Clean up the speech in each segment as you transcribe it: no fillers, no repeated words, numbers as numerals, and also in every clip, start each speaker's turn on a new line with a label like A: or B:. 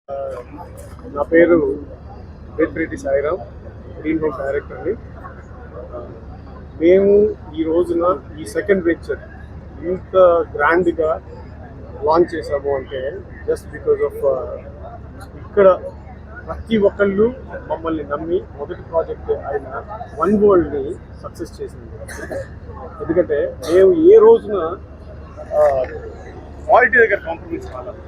A: నా పేరు వేత్రెడ్డి Sairam, green home డైరెక్టర్ని. మేము ఈ రోజున ఈ సెకండ్ వెంచర్ ఇంత గ్రాండ్గా లాంచ్ చేసాము అంటే జస్ట్ బికాజ్ ఆఫ్ ఇక్కడ ప్రతి ఒక్కళ్ళు మమ్మల్ని నమ్మి మొదటి ప్రాజెక్ట్ అయిన వన్ వరల్డ్ని సక్సెస్ చేసింది. ఎందుకంటే మేము ఏ రోజున క్వాలిటీ దగ్గర కాంప్రమైజ్ కావాలి,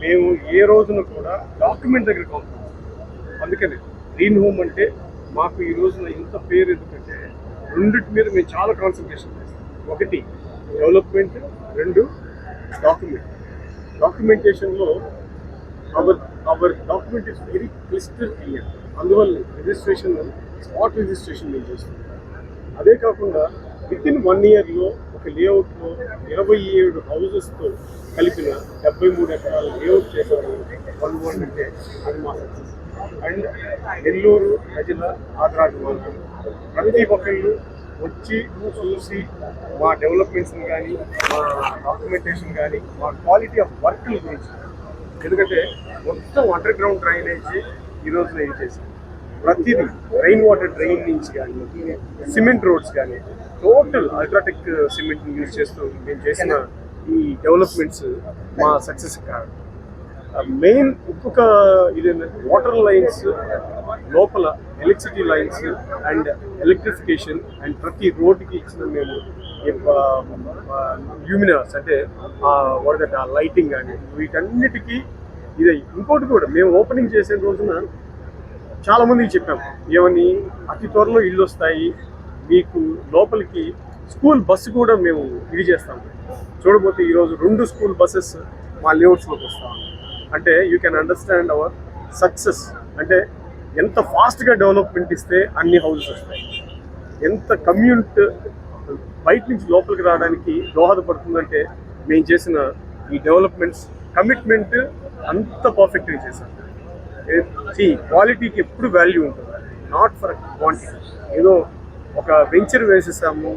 A: మేము ఏ రోజున కూడా డాక్యుమెంట్ దగ్గర కాంప్రమైజ్. అందుకని గ్రీన్ హోమ్ అంటే మాకు ఈ రోజున ఇంత పేరు ఎందుకంటే రెండింటి మీద మేము చాలా కాన్సన్ట్రేషన్ చేస్తాం. ఒకటి డెవలప్మెంట్, రెండు డాక్యుమెంటేషన్లో అవర్ డాక్యుమెంట్ ఇస్ వెరీ క్లిస్టర్ క్లియర్. అందువల్ల రిజిస్ట్రేషన్ స్పాట్ రిజిస్ట్రేషన్ మేము చేస్తాం. అదే కాకుండా విత్ ఇన్ 1 ఇయర్లో ఒక లేఅవుట్లో 27 హౌజెస్తో కలిపిన 73 ఎకరాల లేఅవుట్ చేశారు వన్ వరల్డ్ అంటే అది మా సక్సెస్. అండ్ నెల్లూరు ప్రజల ఆదరాభిమానం ప్రతి ఒక్కళ్ళు వచ్చి చూసి మా డెవలప్మెంట్స్ని కానీ, మా డాక్యుమెంటేషన్ కానీ, మా క్వాలిటీ ఆఫ్ వర్క్ గురించి. ఎందుకంటే మొత్తం అండర్ గ్రౌండ్ డ్రైనేజ్ ఈరోజు నేను చేశాను. ప్రతిదీ రెయిన్ వాటర్ డ్రైన్ నుంచి కానీ, సిమెంట్ రోడ్స్ కానీ, టోటల్ అల్ట్రాటెక్ సిమెంట్ని యూజ్ చేస్తూ మేము చేసిన ఈ డెవలప్మెంట్స్ మా సక్సెస్ కాదు. మెయిన్ ఇంకొక ఇదేంటంటే వాటర్ లైన్స్ లోపల electricity lines and electrification and ప్రతి రోడ్డుకి ఇచ్చిన మేము ల్యూమినర్స్ అంటే వరదట లైటింగ్ కానీ వీటన్నిటికీ ఇది. ఇంకోటి కూడా మేము ఓపెనింగ్ చేసిన రోజున చాలామందికి చెప్పాం, ఏమని అతి త్వరలో ఇల్లు వస్తాయి మీకు, లోపలికి స్కూల్ బస్సు కూడా మేము ఇది చేస్తాము. చూడబోతే ఈరోజు 2 స్కూల్ బస్సెస్ మా లేఅవుట్స్లోకి వస్తాం. అంటే you can understand our success. అంటే ఎంత ఫాస్ట్గా డెవలప్మెంట్ ఇస్తే అన్ని హౌసెస్ వస్తాయి, ఎంత కమ్యూనిటీ బయట నుంచి లోపలికి రావడానికి దోహదపడుతుందంటే మేము చేసిన ఈ డెవలప్మెంట్స్ కమిట్మెంట్ అంత పర్ఫెక్ట్గా చేశాం. క్వాలిటీకి ఎప్పుడు వాల్యూ ఉంటుంది, నాట్ ఫర్ క్వాంటిటీ. ఏదో ఒక వెంచర్ వేసేసాము,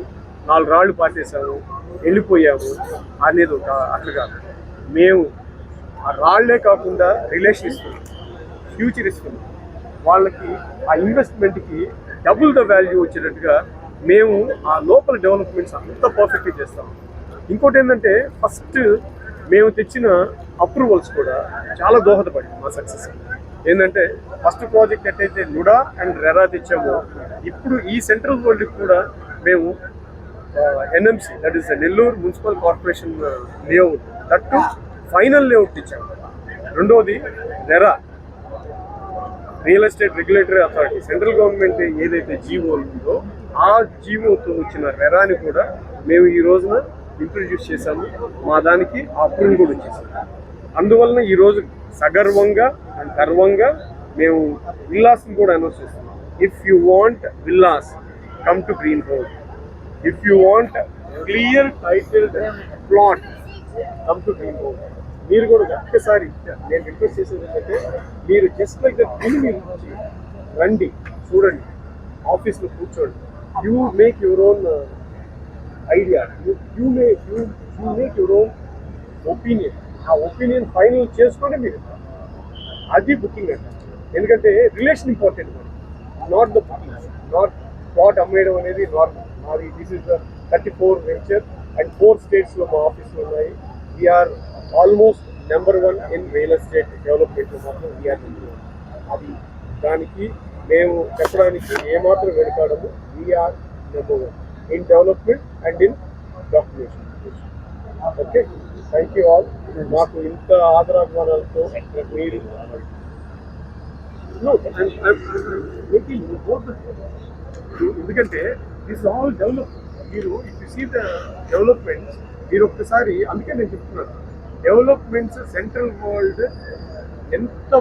A: 4 రాళ్ళు పాటేసాము, వెళ్ళిపోయాము అనేది ఒక అట్లా కాదు. మేము ఆ రాళ్లే కాకుండా రిలేషన్ ఇస్తున్నాం, ఫ్యూచర్ ఇస్తున్నాం వాళ్ళకి. ఆ ఇన్వెస్ట్మెంట్కి డబుల్ ద వాల్యూ వచ్చేటట్టుగా మేము ఆ లోపల డెవలప్మెంట్స్ అంత పర్ఫెక్ట్గా చేస్తాం. ఇంకోటి ఏంటంటే ఫస్ట్ మేము తెచ్చిన అప్రూవల్స్ కూడా చాలా దోహదపడింది మా సక్సెస్. ఏంటంటే ఫస్ట్ ప్రాజెక్ట్ ఎట్టయితే నుడా అండ్ రెరా తెచ్చామో, ఇప్పుడు ఈ సెంట్రల్ వరల్డ్కి కూడా మేము NMC, that is Nellore municipal corporation layout, that final layout ఇచ్చాము. రెండోది RERA, real estate regulatory authority, central government ఏదైతే జీవో ఉందో ఆ జీవోతో వచ్చిన రెరాని కూడా మేము ఈ రోజున ఇంట్రడ్యూస్ చేశాము. మా దానికి ఆ అప్రూవల్ కూడా వచ్చేసాము. అందువలన ఈరోజు సగర్వంగా అండ్ గర్వంగా మేము విల్లాస్ని కూడా అనౌన్స్ చేస్తున్నాం. If you want villas, come to green home. If you want clear titled plot, come to green home. మీరు కూడా ఒక్కసారి నేను రిక్వెస్ట్ చేసేది ఏంటంటే, మీరు జస్ట్ లైక్ దట్ మీరు రండి, చూడండి, ఆఫీస్లో కూర్చోండి. You make your own idea, you make your own opinion. ఆ ఒపీనియన్ ఫైనల్ చేసుకొని మీరు అది బుకింగ్ అంట. ఎందుకంటే relation important, not the booking, not spot అమ్మేయడం అనేది నార్మల్. మాది this is the 34 venture and 4 స్టేట్స్లో మా ఆఫీస్లో ఉన్నాయి. We're almost number 1 in real estate డెవలప్మెంట్లో మాత్రం వీఆర్ నెంబర్ 1. అది దానికి మేము చెప్పడానికి ఏమాత్రం వెనుకాడము. We're number 1 in development and in documentation. Okay, thank you all. మాకు ఇంత ఆదరాభిమానాలతో మీరు ఎందుకంటే దిస్ ఆల్ డెవలప్. మీరు if you see the developments, మీరు ఒక్కసారి, అందుకే నేను చెప్తున్నాను, డెవలప్మెంట్స్ సెంట్రల్ వరల్డ్ ఎంత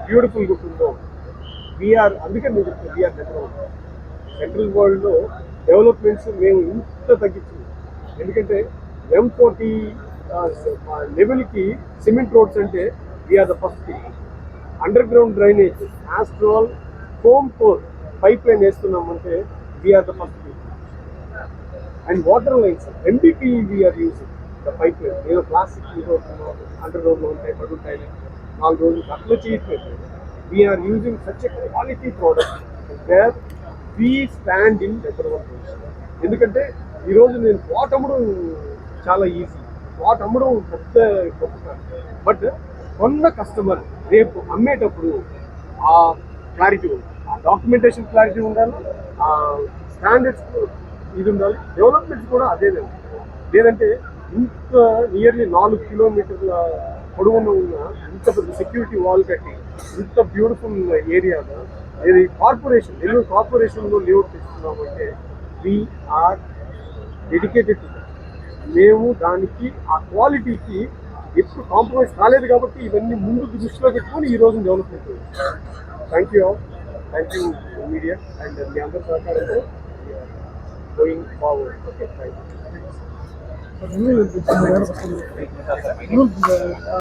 A: బ్యూటిఫుల్గా ఉంటుందో వీఆర్, అందుకే నేను చెప్తున్నాను వీఆర్ నెంబర్ 1. సెంట్రల్ వరల్డ్లో డెవలప్మెంట్స్ మేము ఇంత తగ్గించింది. ఎందుకంటే M40 లెవెల్కి సిమెంట్ రోడ్స్ అంటే we're the first. Underground drainage, Astral, foam core pipeline వేస్తున్నామంటే we're the first. And water lines, MDPE we're using the pipeline. ఏదో ప్లాస్టిక్ అండర్ గ్రౌండ్లో ఉంటాయి, పడుంటాయి. 4 రోజులు అట్లా చేయట్లేదు. We're using such a quality product where we stand in number 1 position. ఎందుకంటే ఈరోజు నేను ప్లాట్ అమ్మడం చాలా ఈజీ, ప్లాట్ అమ్మడం పెద్ద గొప్ప కాదు. బట్ కొన్న కస్టమర్ రేపు అమ్మేటప్పుడు ఆ క్లారిటీ ఉంది, ఆ డాక్యుమెంటేషన్ క్లారిటీ ఉండాలి, ఆ స్టాండర్డ్స్ ఇది ఉండాలి, డెవలప్మెంట్స్ కూడా అదే లేదంటే ఇంత నియర్లీ 4 కిలోమీటర్ల పొడవున ఉన్న ఇంత పెద్ద సెక్యూరిటీ వాల్ కట్టి ఇంత బ్యూటిఫుల్ ఏరియాలో ఇది కార్పొరేషన్, నెల్లూరు కార్పొరేషన్లో లేఅవుట్ తీసుకున్నాము అంటే వీఆర్ డెడికేటెడ్ టు. మేము దానికి ఆ క్వాలిటీకి ఎప్పుడు కాంప్రమైజ్ కాలేదు కాబట్టి ఇవన్నీ ముందు దృష్టిలో పెట్టుకొని ఈ రోజు development. Thank you all, thank you media and మీ అందరి సహకారంతో going forward. Okay, thank you.